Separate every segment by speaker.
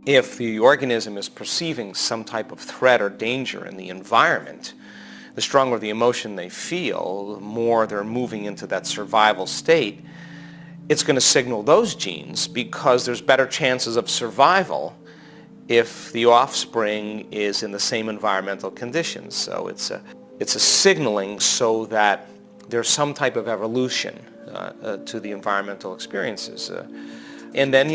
Speaker 1: If the organism is perceiving some type of threat or danger in the environment, the stronger the emotion they feel, the more they're moving into that survival state, it's going to signal those genes because there's better chances of survival if the offspring is in the same environmental conditions. So it's a signaling so that there's some type of evolution to the environmental experiences. And then,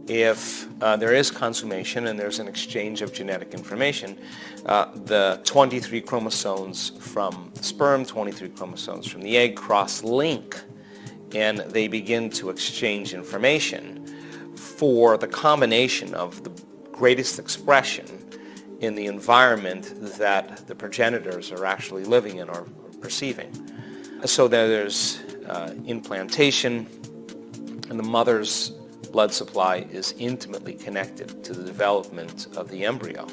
Speaker 1: if there is consummation and there's an exchange of genetic information, the 23 chromosomes from the sperm, 23 chromosomes from the egg cross-link, and they begin to exchange information for the combination of the greatest expression in the environment that the progenitors are actually living in or perceiving. So there's implantation, and the mother's blood supply is intimately connected to the development of the embryo.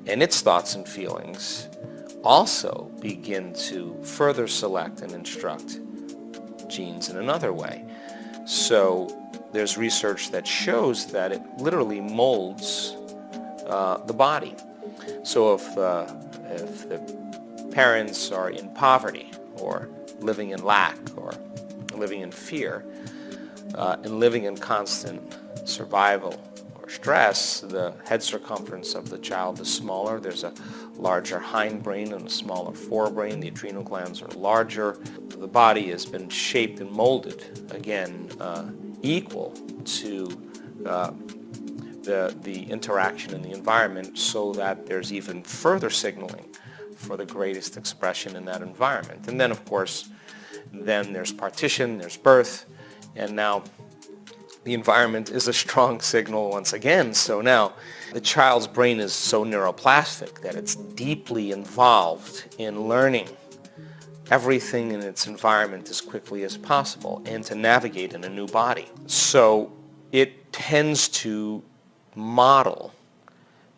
Speaker 1: And its thoughts and feelings also begin to further select and instruct genes in another way. So there's research that shows that it literally molds the body. So if the parents are in poverty or living in lack or living in fear and living in constant survival or stress, the head circumference of the child is smaller. There's a larger hindbrain and a smaller forebrain. The adrenal glands are larger. The body has been shaped and molded, again, equal to the interaction in the environment, so that there's even further signaling for the greatest expression in that environment. And then, of course, then there's partition, there's birth, and now the environment is a strong signal once again. So now the child's brain is so neuroplastic that it's deeply involved in learning everything in its environment as quickly as possible and to navigate in a new body. So it tends to model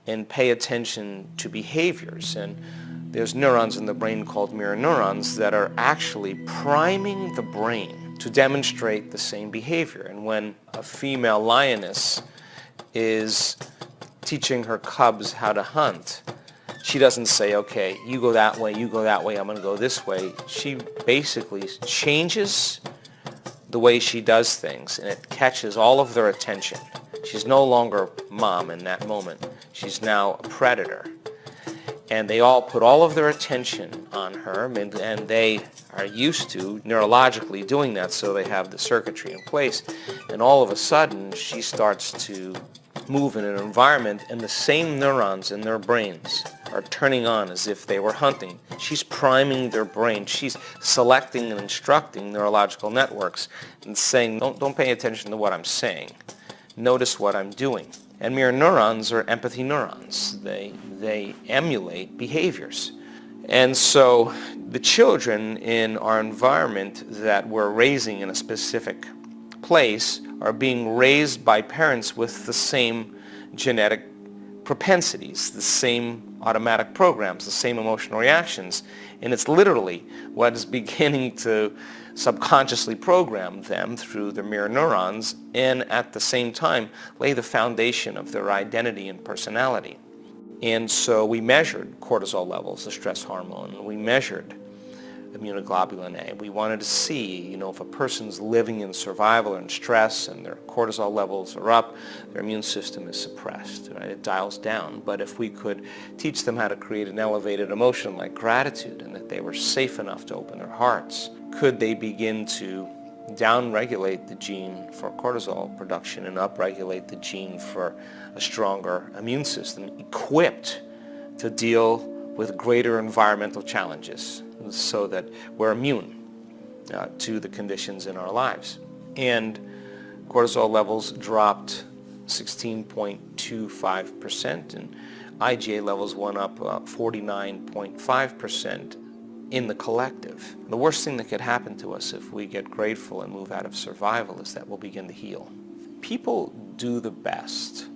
Speaker 1: and pay attention to behaviors. And there's neurons in the brain called mirror neurons that are actually priming the brain to demonstrate the same behavior. And when a female lioness is teaching her cubs how to hunt, she doesn't say, okay, you go that way, I'm going to go this way. She basically changes the way she does things, and it catches all of their attention. She's no longer mom in that moment. She's now a predator. And they all put all of their attention on her, and they are used to neurologically doing that, so they have the circuitry in place. And all of a sudden, she starts to move in an environment, and the same neurons in their brains are turning on as if they were hunting. She's priming their brain. She's selecting and instructing neurological networks and saying, don't pay attention to what I'm saying. Notice what I'm doing. And mirror neurons are empathy neurons. They emulate behaviors. And so the children in our environment that we're raising in a specific place are being raised by parents with the same genetic propensities, the same automatic programs, the same emotional reactions. And it's literally what is beginning to subconsciously program them through their mirror neurons, and at the same time lay the foundation of their identity and personality. And so we measured cortisol levels, the stress hormone. We measured immunoglobulin A. We wanted to see, if a person's living in survival and stress and their cortisol levels are up, their immune system is suppressed, right? It dials down. But if we could teach them how to create an elevated emotion like gratitude, and that they were safe enough to open their hearts, could they begin to down-regulate the gene for cortisol production and up-regulate the gene for a stronger immune system, equipped to deal with greater environmental challenges, so that we're immune to the conditions in our lives. And cortisol levels dropped 16.25%, and IgA levels went up 49.5% in the collective. The worst thing that could happen to us if we get grateful and move out of survival is that we'll begin to heal. People do the best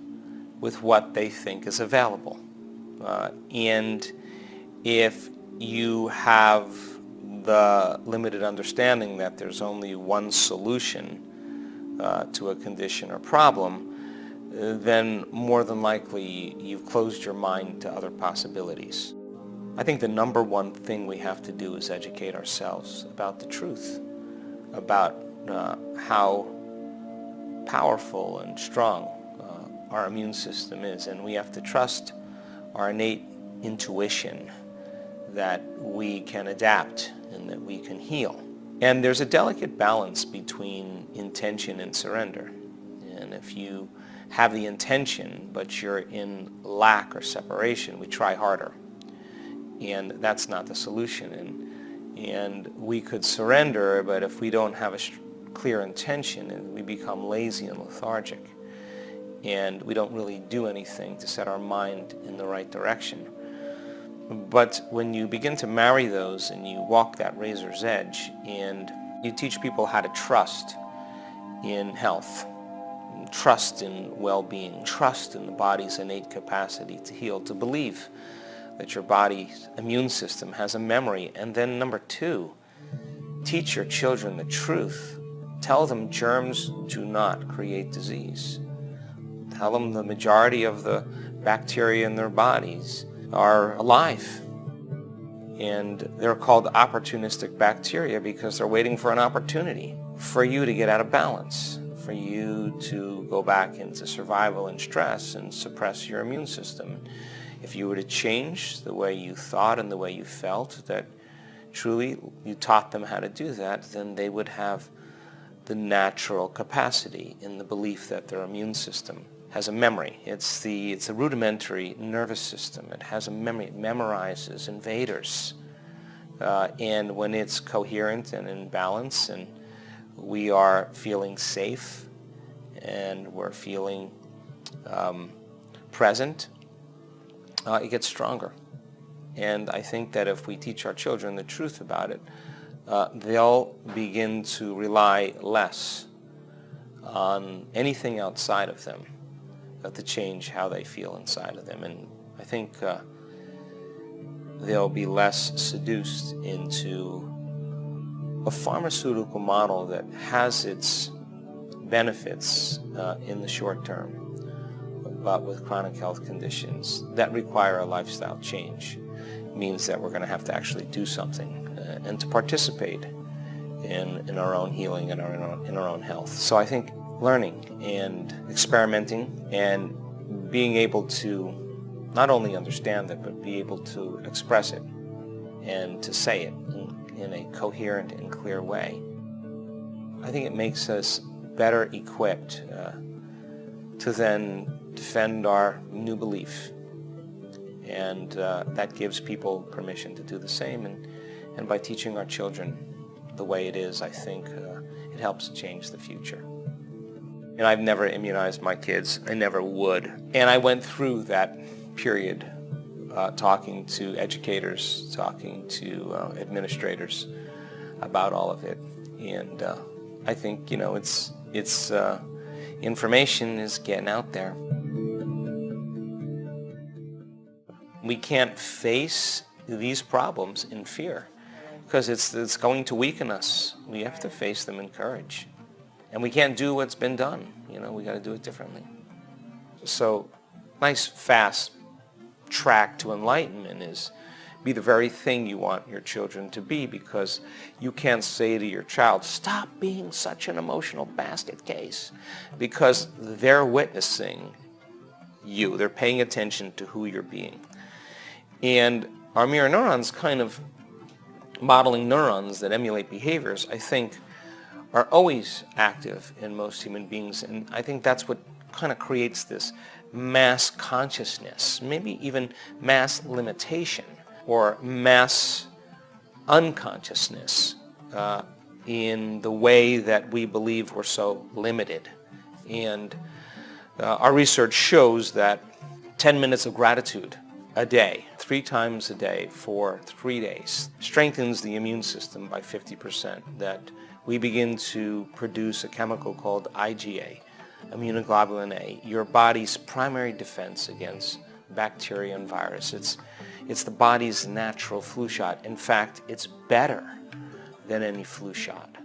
Speaker 1: with what they think is available. And if you have the limited understanding that there's only one solution to a condition or problem, then more than likely you've closed your mind to other possibilities. I think the number one thing we have to do is educate ourselves about the truth, about how powerful and strong our immune system is, and we have to trust our innate intuition that we can adapt and that we can heal. And there's a delicate balance between intention and surrender. And if you have the intention but you're in lack or separation, we try harder. And that's not the solution. And we could surrender, but if we don't have a clear intention, we become lazy and lethargic. And we don't really do anything to set our mind in the right direction. But when you begin to marry those and you walk that razor's edge and you teach people how to trust in health, trust in well-being, trust in the body's innate capacity to heal, to believe that your body's immune system has a memory. And then number two, teach your children the truth. Tell them germs do not create disease. Tell them the majority of the bacteria in their bodies are alive. And they're called opportunistic bacteria because they're waiting for an opportunity for you to get out of balance, for you to go back into survival and stress and suppress your immune system. If you were to change the way you thought and the way you felt, that truly you taught them how to do that, then they would have the natural capacity in the belief that their immune system has a memory. It's a rudimentary nervous system. It has a memory. It memorizes invaders. And when it's coherent and in balance and we are feeling safe and we're feeling present, it gets stronger. And I think that if we teach our children the truth about it, they'll begin to rely less on anything outside of them to change how they feel inside of them. And I think they'll be less seduced into a pharmaceutical model that has its benefits in the short term, but with chronic health conditions that require a lifestyle change. It means that we're going to have to actually do something and to participate in our own healing and in our own health. So I think learning and experimenting and being able to not only understand it, but be able to express it and to say it in a coherent and clear way, I think it makes us better equipped to then defend our new belief. And that gives people permission to do the same. And by teaching our children the way it is, I think it helps change the future. And I've never immunized my kids. I never would. And I went through that period talking to educators, talking to administrators about all of it. And I think, it's information is getting out there. We can't face these problems in fear because it's going to weaken us. We have to face them in courage. And we can't do what's been done. We got to do it differently. So, nice fast track to enlightenment is be the very thing you want your children to be, because you can't say to your child, stop being such an emotional basket case, because they're witnessing you. They're paying attention to who you're being. And our mirror neurons, kind of modeling neurons that emulate behaviors, I think are always active in most human beings. And I think that's what kind of creates this mass consciousness, maybe even mass limitation or mass unconsciousness in the way that we believe we're so limited. And our research shows that 10 minutes of gratitude a day, 3 times a day for 3 days, strengthens the immune system by 50%, that we begin to produce a chemical called IgA, immunoglobulin A, your body's primary defense against bacteria and virus. It's the body's natural flu shot. In fact, it's better than any flu shot.